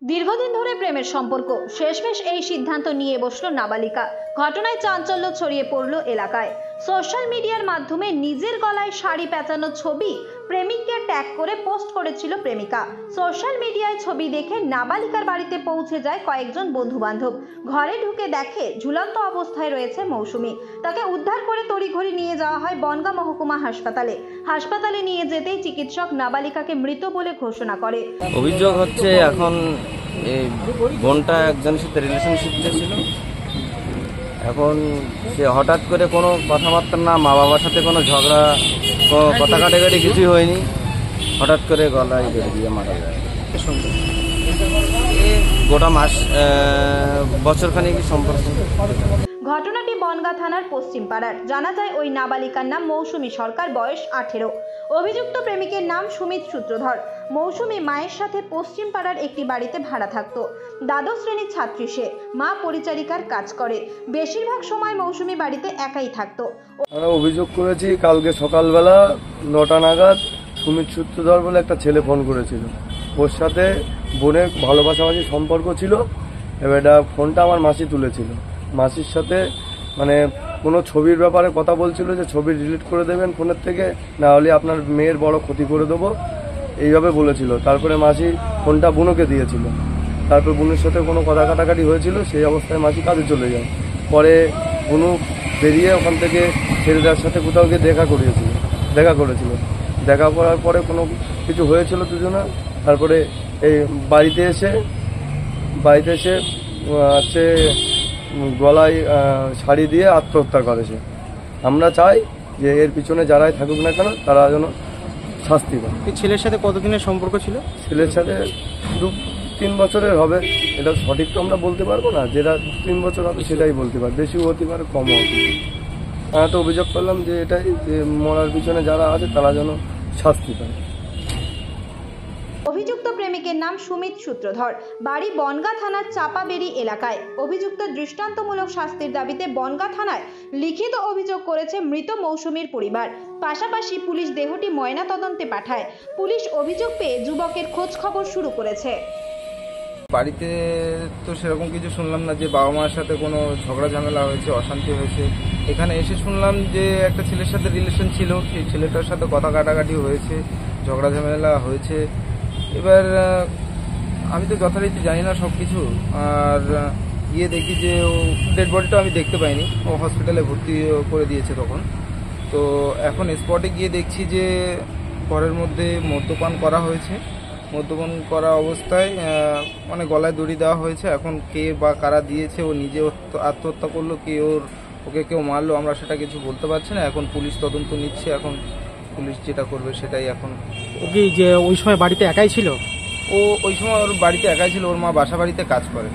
দীর্ঘদিন ধরে প্রেমের সম্পর্ক, শেষমেশ এই সিদ্ধান্ত নিয়ে বসলো নাবালিকা। ঘটনায় চাঞ্চল্য ছড়িয়ে পড়ল এলাকায়। সোশ্যাল মিডিয়ার মাধ্যমে নিজের গলায় শাড়ি পেঁচানো ছবি প্রেমিককে ট্যাগ করে পোস্ট করেছিল প্রেমিকা। সোশ্যাল মিডিয়ায় ছবি দেখে নাবালিকার বাড়িতে পৌঁছে যায় কয়েকজন বন্ধু বান্ধব। ঘরে ঢুকে দেখে ঝুলন্ত অবস্থায় রয়েছে মৌসুমী। তাকে উদ্ধার করে তড়িঘড়ি নিয়ে যাওয়া হয় বনগাঁ মহকুমা হাসপাতালে নিয়ে যেতেই চিকিৎসক নাবালিকাকে মৃত বলে ঘোষণা করে। অভিযোগ হচ্ছে এখন এই বোনটা একজনের সাথে রিলেশনশিপে ছিল। এখন সে হঠাৎ করে কোনো কথাবার্তা না, মা বাবার সাথে কোনো ঝগড়া, কথা কাটাকাটি কিছুই হয়নি, হঠাৎ করে গলায় বেড়ে দিয়ে মারা যায়। গোটা মাস বছরখানেক সম্পর্ক। ঘটনাটি বনগাঁ থানার পশ্চিম পাড়ার। জানা যায় ওই নাবালিকার নাম মৌসুমী সরকার, বয়স 18। অভিযুক্ত প্রেমিকের নাম সুমিত সূত্রধর। মৌসুমী মায়ের সাথে পশ্চিম পাড়ার একটি বাড়িতে ভাড়া থাকতো। দ্বাদশ শ্রেণীর ছাত্রী সে। মা পরিচারিকার কাজ করে। বেশিরভাগ সময় মৌসুমী বাড়িতে একাই থাকতো। আমরা অভিযোগ করেছি কালকে সকালবেলা 9টা নাগাদ সুমিত সূত্রধর বলে একটা ছেলে ফোন করেছিল। ওর সাথে বোনের ভালোবাসাবাসি সম্পর্ক ছিল। এবার ফোনটা আমার মাসি তুলেছিল। মাসির সাথে মানে কোনো ছবির ব্যাপারে কথা বলছিল যে ছবি ডিলিট করে দেবেন ফোনের থেকে, না হলে আপনার মেয়ের বড় ক্ষতি করে দেবো, এইভাবে বলেছিল। তারপরে মাসি ফোনটা বুনুকে দিয়েছিল। তারপর বুনুর সাথে কোনো কথা কাটাকাটি হয়েছিল, সেই অবস্থায় মাসি কাজে চলে যায়। পরে বুনু বেরিয়ে ওখান থেকে ছেলেটার সাথে কোথাও গিয়ে দেখা করেছিল। দেখা করার পরে কোনো কিছু হয়েছিল দুজনা। তারপরে এই বাড়িতে এসে হচ্ছে গলায় শাড়ি দিয়ে আত্মহত্যা করেছে। আমরা চাই যে এর পিছনে যারাই থাকুক না কেন তারা যেন শাস্তি পায়। এই ছেলের সাথে কতদিনের সম্পর্ক ছিল? ছেলের সাথে 2-3 বছরের হবে। এটা সঠিক তো আমরা বলতে পারবো না, যেটা 3 বছর হবে সেটাই বলতে পারবো, বেশিও হতে পারে কমও হতে পারে। আমি তো অভিযোগ করলাম যে এটাই, যে মরার পিছনে যারা আছে তারা যেন শাস্তি পায়। অভিযুক্ত প্রেমিকের নাম সুমিত সূত্রধর, বাড়ি বনগাঁ থানার চাপাবেড়ি এলাকায়। অভিযুক্ত দৃষ্টান্তমূলক শাস্তির দাবিতে বনগাঁ থানায় লিখিত অভিযোগ করেছে মৃত মৌসুমীর পরিবার। পাশাপাশি পুলিশ দেহটি ময়না তদন্তে পাঠায়। পুলিশ অভিযোগ পেয়ে যুবকের খোঁজ খবর শুরু করেছে। বাড়িতে তো সেরকম কিছু শুনলাম না যে বাবা মার সাথে কোনো ঝগড়া ঝামেলা হয়েছে, অশান্তি হয়েছে। এখানে এসে শুনলাম যে একটা ছেলের সাথে রিলেশন ছিল, সেই ছেলেটার সাথে কথা কাটাকাটি হয়েছে, ঝগড়া ঝামেলা হয়েছে। এবার আমি তো যথারীতি জানি না সব কিছু। আর গিয়ে দেখি যে ও ডেড বডিটা আমি দেখতে পাইনি, ও হসপিটালে ভর্তি করে দিয়েছে তখন। তো এখন স্পটে গিয়ে দেখছি যে ঘরের মধ্যে মদ্যপান করা হয়েছে। মদ্যপান করা অবস্থায় মানে গলায় দড়ি দেওয়া হয়েছে। এখন কে বা কারা দিয়েছে, ও নিজে আত্মহত্যা করলো, ওকে কেউ মারলো, আমরা সেটা কিছু বলতে পারছি না। এখন পুলিশ তদন্ত নিচ্ছে। এখন পুলিশ যেটা করবে সেটাই। এখন ওকে যে ওই সময় বাড়িতে একাই ছিল? ও ওই সময় ওর বাড়িতে একাই ছিল, ওর মা বাসা বাড়িতে কাজ করে।